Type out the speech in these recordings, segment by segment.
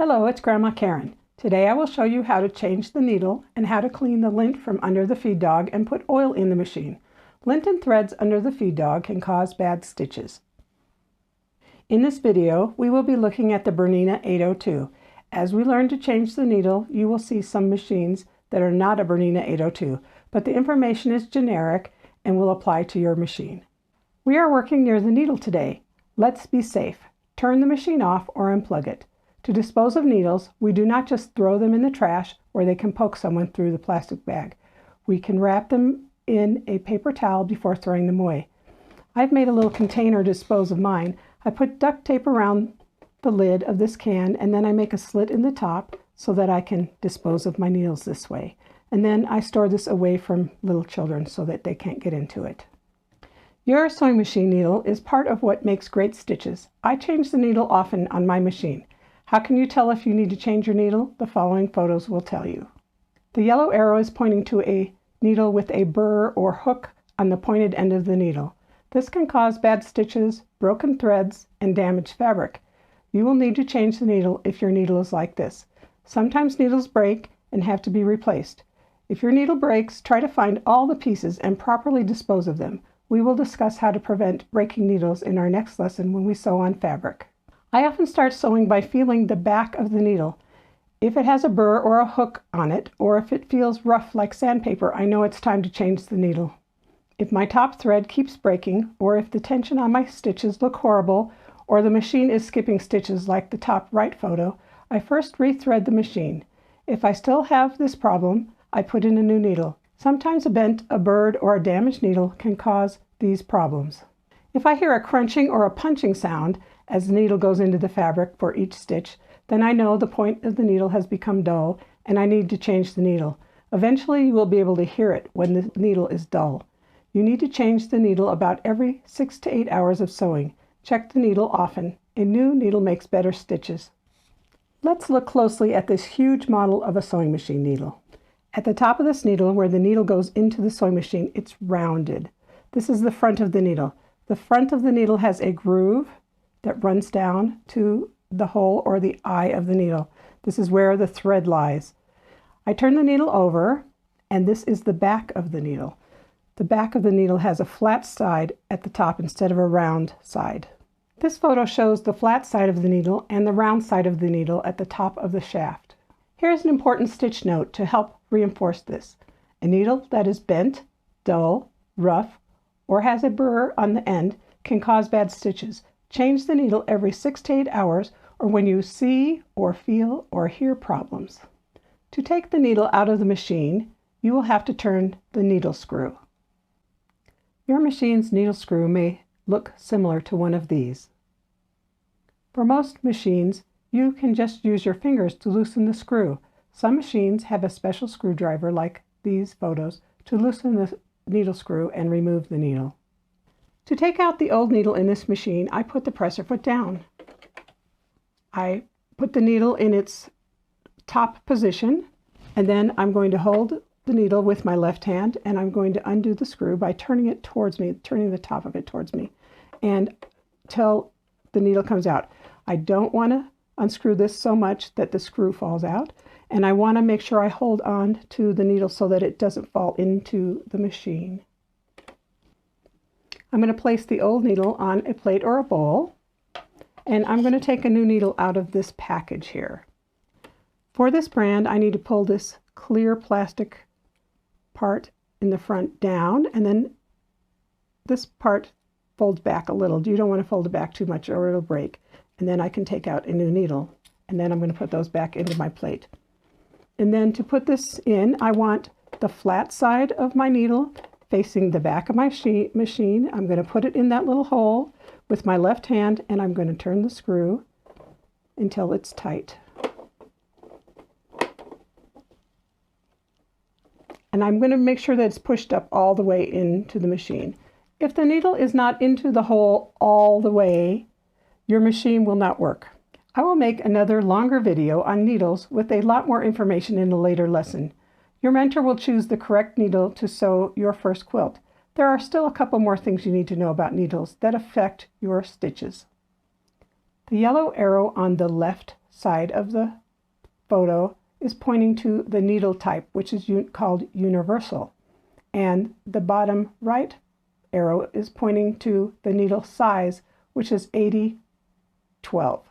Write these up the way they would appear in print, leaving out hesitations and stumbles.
Hello, it's Grandma Karen. Today I will show you how to change the needle and how to clean the lint from under the feed dog and put oil in the machine. Lint and threads under the feed dog can cause bad stitches. In this video, we will be looking at the Bernina 802. As we learn to change the needle, you will see some machines that are not a Bernina 802, but the information is generic and will apply to your machine. We are working near the needle today. Let's be safe. Turn the machine off or unplug it. To dispose of needles, we do not just throw them in the trash where they can poke someone through the plastic bag. We can wrap them in a paper towel before throwing them away. I've made a little container to dispose of mine. I put duct tape around the lid of this can, and then I make a slit in the top so that I can dispose of my needles this way. And then I store this away from little children so that they can't get into it. Your sewing machine needle is part of what makes great stitches. I change the needle often on my machine. How can you tell if you need to change your needle? The following photos will tell you. The yellow arrow is pointing to a needle with a burr or hook on the pointed end of the needle. This can cause bad stitches, broken threads, and damaged fabric. You will need to change the needle if your needle is like this. Sometimes needles break and have to be replaced. If your needle breaks, try to find all the pieces and properly dispose of them. We will discuss how to prevent breaking needles in our next lesson when we sew on fabric. I often start sewing by feeling the back of the needle. If it has a burr or a hook on it, or if it feels rough like sandpaper, I know it's time to change the needle. If my top thread keeps breaking, or if the tension on my stitches look horrible, or the machine is skipping stitches like the top right photo, I first rethread the machine. If I still have this problem, I put in a new needle. Sometimes a bent, a burred, or a damaged needle can cause these problems. If I hear a crunching or a punching sound as the needle goes into the fabric for each stitch, then I know the point of the needle has become dull and I need to change the needle. Eventually you will be able to hear it when the needle is dull. You need to change the needle about every 6 to 8 hours of sewing. Check the needle often. A new needle makes better stitches. Let's look closely at this huge model of a sewing machine needle. At the top of this needle, where the needle goes into the sewing machine, it's rounded. This is the front of the needle. The front of the needle has a groove that runs down to the hole or the eye of the needle. This is where the thread lies. I turn the needle over, and this is the back of the needle. The back of the needle has a flat side at the top instead of a round side. This photo shows the flat side of the needle and the round side of the needle at the top of the shaft. Here's an important stitch note to help reinforce this. A needle that is bent, dull, rough, or has a burr on the end can cause bad stitches. Change the needle every 6 to 8 hours or when you see or feel or hear problems. To take the needle out of the machine, you will have to turn the needle screw. Your machine's needle screw may look similar to one of these. For most machines, you can just use your fingers to loosen the screw. Some machines have a special screwdriver like these photos to loosen the needle screw and remove the needle. To take out the old needle in this machine, I put the presser foot down. I put the needle in its top position, and then I'm going to hold the needle with my left hand, and I'm going to undo the screw by turning it towards me, turning the top of it towards me, and till the needle comes out. I don't want to unscrew this so much that the screw falls out, and I want to make sure I hold on to the needle so that it doesn't fall into the machine. I'm going to place the old needle on a plate or a bowl, and I'm going to take a new needle out of this package here. For this brand, I need to pull this clear plastic part in the front down, and then this part folds back a little. You don't want to fold it back too much or it'll break. And then I can take out a new needle, and then I'm going to put those back into my plate. And then to put this in, I want the flat side of my needle facing the back of my machine. I'm going to put it in that little hole with my left hand, and I'm going to turn the screw until it's tight. And I'm going to make sure that it's pushed up all the way into the machine. If the needle is not into the hole all the way, your machine will not work. I will make another longer video on needles with a lot more information in a later lesson. Your mentor will choose the correct needle to sew your first quilt. There are still a couple more things you need to know about needles that affect your stitches. The yellow arrow on the left side of the photo is pointing to the needle type, which is called universal. And the bottom right arrow is pointing to the needle size, which is 80/12.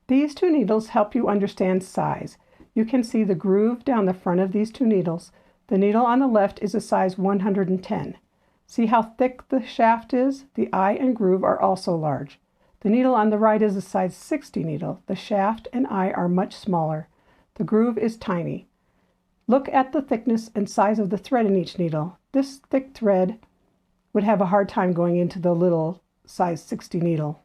These two needles help you understand size. You can see the groove down the front of these two needles. The needle on the left is a size 110. See how thick the shaft is? The eye and groove are also large. The needle on the right is a size 60 needle. The shaft and eye are much smaller. The groove is tiny. Look at the thickness and size of the thread in each needle. This thick thread would have a hard time going into the little size 60 needle.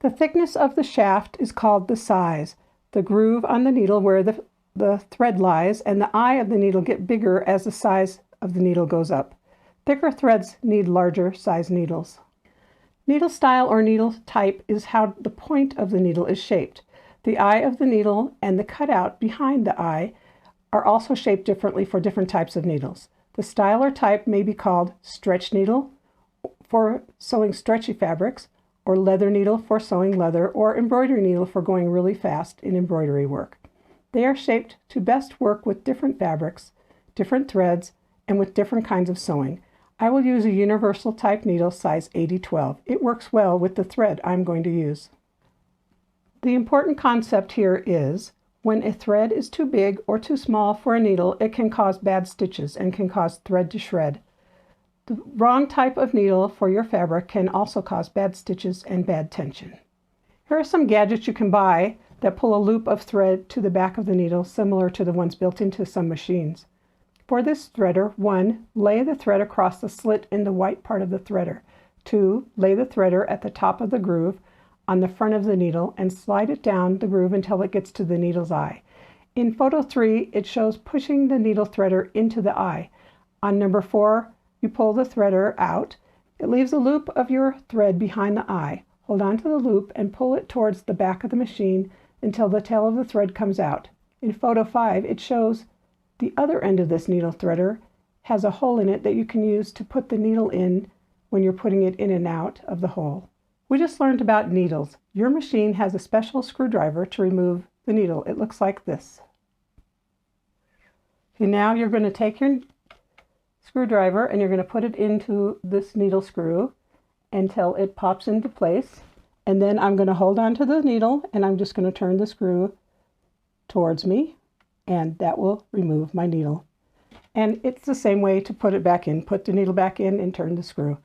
The thickness of the shaft is called the size. The groove on the needle where the thread lies and the eye of the needle get bigger as the size of the needle goes up. Thicker threads need larger size needles. Needle style or needle type is how the point of the needle is shaped. The eye of the needle and the cutout behind the eye are also shaped differently for different types of needles. The style or type may be called stretch needle for sewing stretchy fabrics, or leather needle for sewing leather, or embroidery needle for going really fast in embroidery work. They are shaped to best work with different fabrics, different threads, and with different kinds of sewing. I will use a universal type needle size 80/12. It works well with the thread I'm going to use. The important concept here is when a thread is too big or too small for a needle, it can cause bad stitches and can cause thread to shred. The wrong type of needle for your fabric can also cause bad stitches and bad tension. Here are some gadgets you can buy that pull a loop of thread to the back of the needle, similar to the ones built into some machines. For this threader, 1. Lay the thread across the slit in the white part of the threader. 2. Lay the threader at the top of the groove on the front of the needle and slide it down the groove until it gets to the needle's eye. In photo 3, it shows pushing the needle threader into the eye. On number 4, you pull the threader out. It leaves a loop of your thread behind the eye. Hold on to the loop and pull it towards the back of the machine until the tail of the thread comes out. In photo 5, it shows the other end of this needle threader has a hole in it that you can use to put the needle in when you're putting it in and out of the hole. We just learned about needles. Your machine has a special screwdriver to remove the needle. It looks like this. Okay, now you're going to take your screwdriver and you're going to put it into this needle screw until it pops into place. And then I'm going to hold on to the needle and I'm just going to turn the screw towards me, and that will remove my needle. And it's the same way to put it back in. Put the needle back in and turn the screw.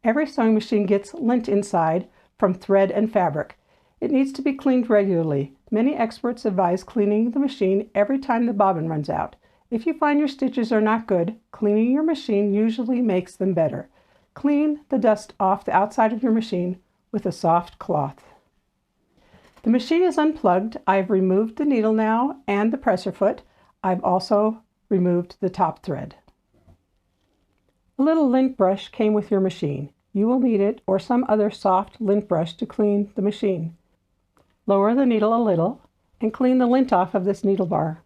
Every sewing machine gets lint inside from thread and fabric. It needs to be cleaned regularly. Many experts advise cleaning the machine every time the bobbin runs out. If you find your stitches are not good, cleaning your machine usually makes them better. Clean the dust off the outside of your machine with a soft cloth. The machine is unplugged. I've removed the needle now and the presser foot. I've also removed the top thread. A little lint brush came with your machine. You will need it or some other soft lint brush to clean the machine. Lower the needle a little and clean the lint off of this needle bar.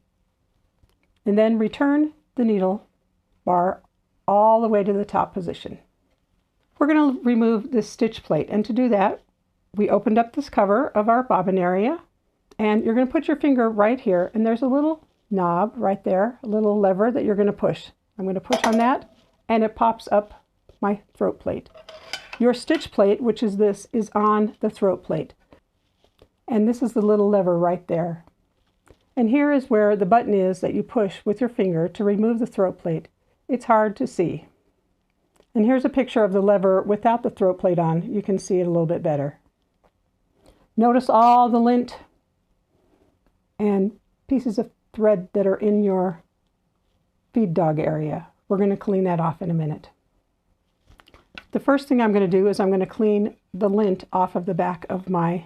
And then return the needle bar all the way to the top position. We're going to remove this stitch plate, and to do that, we opened up this cover of our bobbin area, and you're going to put your finger right here, and there's a little knob right there, a little lever that you're going to push. I'm going to push on that, and it pops up my throat plate. Your stitch plate, which is this, is on the throat plate. And this is the little lever right there. And here is where the button is that you push with your finger to remove the throat plate. It's hard to see. And here's a picture of the lever without the throat plate on. You can see it a little bit better. Notice all the lint and pieces of thread that are in your feed dog area. We're going to clean that off in a minute. The first thing I'm going to do is I'm going to clean the lint off of the back of my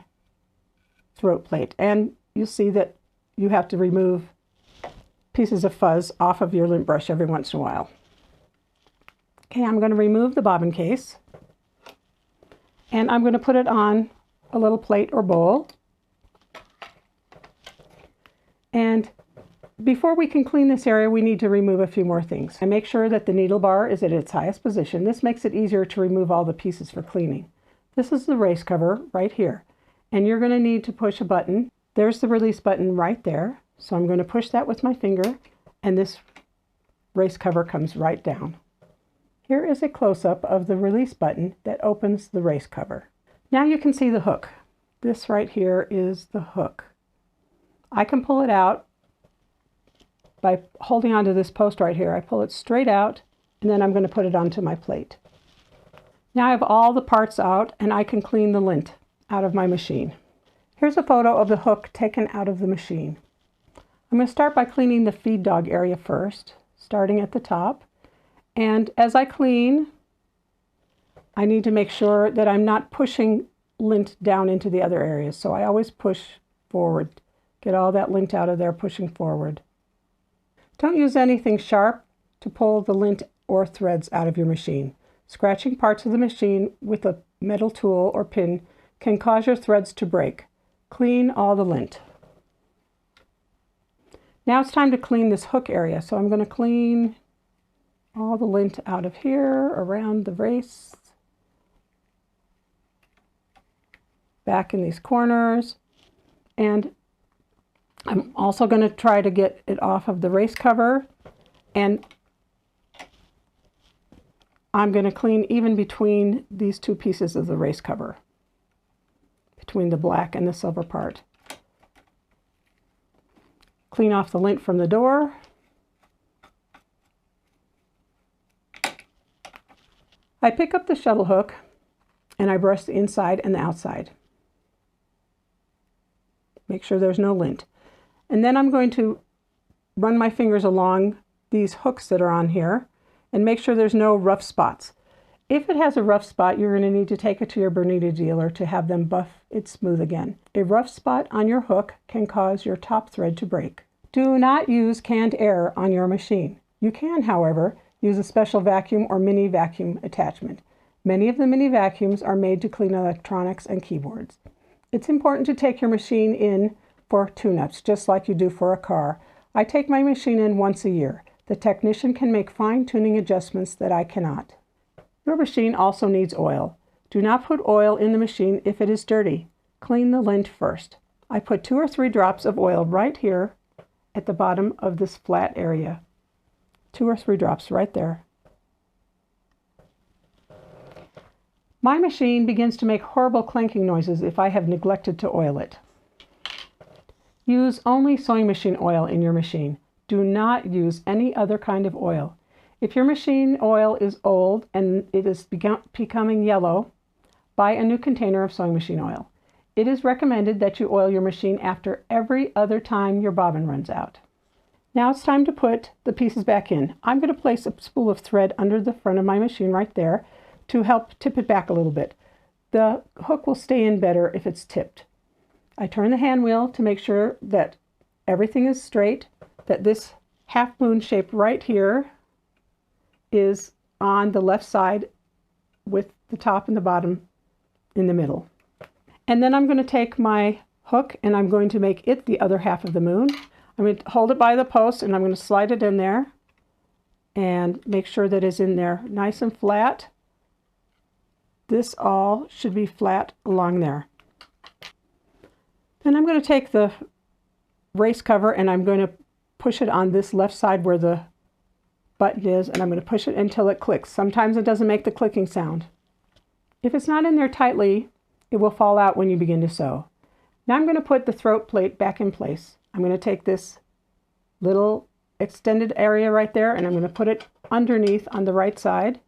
throat plate. And you'll see that you have to remove pieces of fuzz off of your lint brush every once in a while. Okay, I'm going to remove the bobbin case, and I'm going to put it on a little plate or bowl. And before we can clean this area, we need to remove a few more things. And make sure that the needle bar is at its highest position. This makes it easier to remove all the pieces for cleaning. This is the race cover right here. and you're going to need to push a button. There's the release button right there. So I'm going to push that with my finger, and this race cover comes right down. Here is a close-up of the release button that opens the race cover. Now you can see the hook. This right here is the hook. I can pull it out by holding onto this post right here. I pull it straight out, and then I'm going to put it onto my plate. Now I have all the parts out, and I can clean the lint out of my machine. Here's a photo of the hook taken out of the machine. I'm going to start by cleaning the feed dog area first, starting at the top. And as I clean, I need to make sure that I'm not pushing lint down into the other areas. So I always push forward, get all that lint out of there, pushing forward. Don't use anything sharp to pull the lint or threads out of your machine. Scratching parts of the machine with a metal tool or pin can cause your threads to break. Clean all the lint. Now it's time to clean this hook area. So I'm going to clean all the lint out of here, around the race, back in these corners, and I'm also going to try to get it off of the race cover, and I'm going to clean even between these two pieces of the race cover, between the black and the silver part. Clean off the lint from the door. I pick up the shuttle hook and I brush the inside and the outside. Make sure there's no lint. And then I'm going to run my fingers along these hooks that are on here and make sure there's no rough spots. If it has a rough spot, you're going to need to take it to your Bernina dealer to have them buff it smooth again. A rough spot on your hook can cause your top thread to break. Do not use canned air on your machine. You can, however, use a special vacuum or mini vacuum attachment. Many of the mini vacuums are made to clean electronics and keyboards. It's important to take your machine in for tune-ups, just like you do for a car. I take my machine in once a year. The technician can make fine-tuning adjustments that I cannot. Your machine also needs oil. Do not put oil in the machine if it is dirty. Clean the lint first. I put 2 or 3 drops of oil right here at the bottom of this flat area. 2 or 3 drops right there. My machine begins to make horrible clanking noises if I have neglected to oil it. Use only sewing machine oil in your machine. Do not use any other kind of oil. If your machine oil is old and it is becoming yellow, buy a new container of sewing machine oil. It is recommended that you oil your machine after every other time your bobbin runs out. Now it's time to put the pieces back in. I'm going to place a spool of thread under the front of my machine right there to help tip it back a little bit. The hook will stay in better if it's tipped. I turn the hand wheel to make sure that everything is straight, that this half moon shape right here is on the left side with the top and the bottom in the middle. And then I'm going to take my hook and I'm going to make it the other half of the moon. I'm going to hold it by the post and I'm going to slide it in there and make sure that it's in there nice and flat. This all should be flat along there. Then I'm going to take the race cover and I'm going to push it on this left side where the button is, and I'm going to push it until it clicks. Sometimes it doesn't make the clicking sound. If it's not in there tightly, it will fall out when you begin to sew. Now I'm going to put the throat plate back in place. I'm going to take this little extended area right there and I'm going to put it underneath on the right side.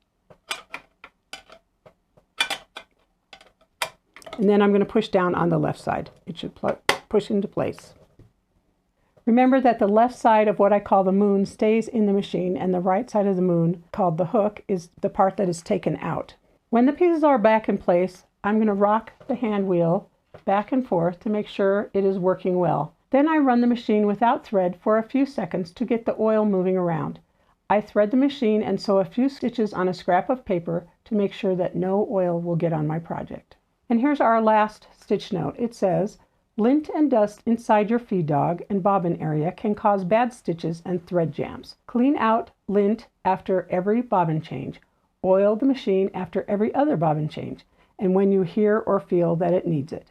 And then I'm going to push down on the left side. It should push into place. Remember that the left side of what I call the moon stays in the machine, and the right side of the moon, called the hook, is the part that is taken out. When the pieces are back in place, I'm going to rock the hand wheel back and forth to make sure it is working well. Then I run the machine without thread for a few seconds to get the oil moving around. I thread the machine and sew a few stitches on a scrap of paper to make sure that no oil will get on my project. And here's our last stitch note. It says, lint and dust inside your feed dog and bobbin area can cause bad stitches and thread jams. Clean out lint after every bobbin change. Oil the machine after every other bobbin change, and when you hear or feel that it needs it.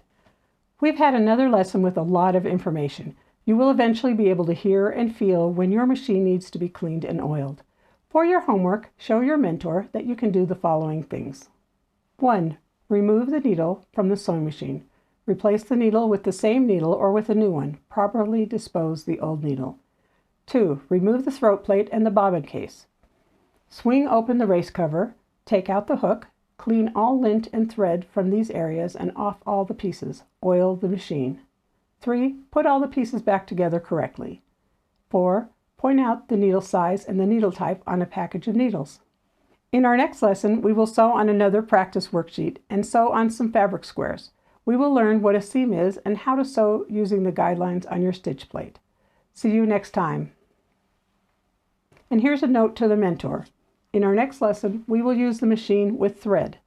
We've had another lesson with a lot of information. You will eventually be able to hear and feel when your machine needs to be cleaned and oiled. For your homework, show your mentor that you can do the following things. 1. Remove the needle from the sewing machine. Replace the needle with the same needle or with a new one. Properly dispose the old needle. 2. Remove the throat plate and the bobbin case. Swing open the race cover, take out the hook, clean all lint and thread from these areas and off all the pieces. Oil the machine. 3. Put all the pieces back together correctly. 4. Point out the needle size and the needle type on a package of needles. In our next lesson, we will sew on another practice worksheet and sew on some fabric squares. We will learn what a seam is and how to sew using the guidelines on your stitch plate. See you next time. And here's a note to the mentor. In our next lesson, we will use the machine with thread.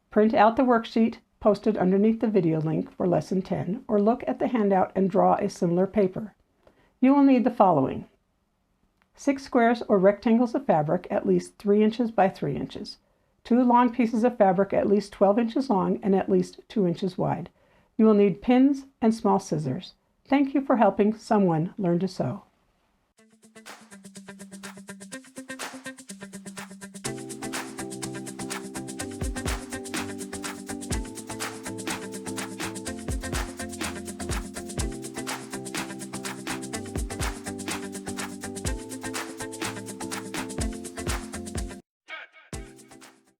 Print out the worksheet posted underneath the video link for Lesson 10, or look at the handout and draw a similar paper. You will need the following: 6 squares or rectangles of fabric at least 3 inches by 3 inches, 2 long pieces of fabric at least 12 inches long and at least 2 inches wide. You will need pins and small scissors. Thank you for helping someone learn to sew.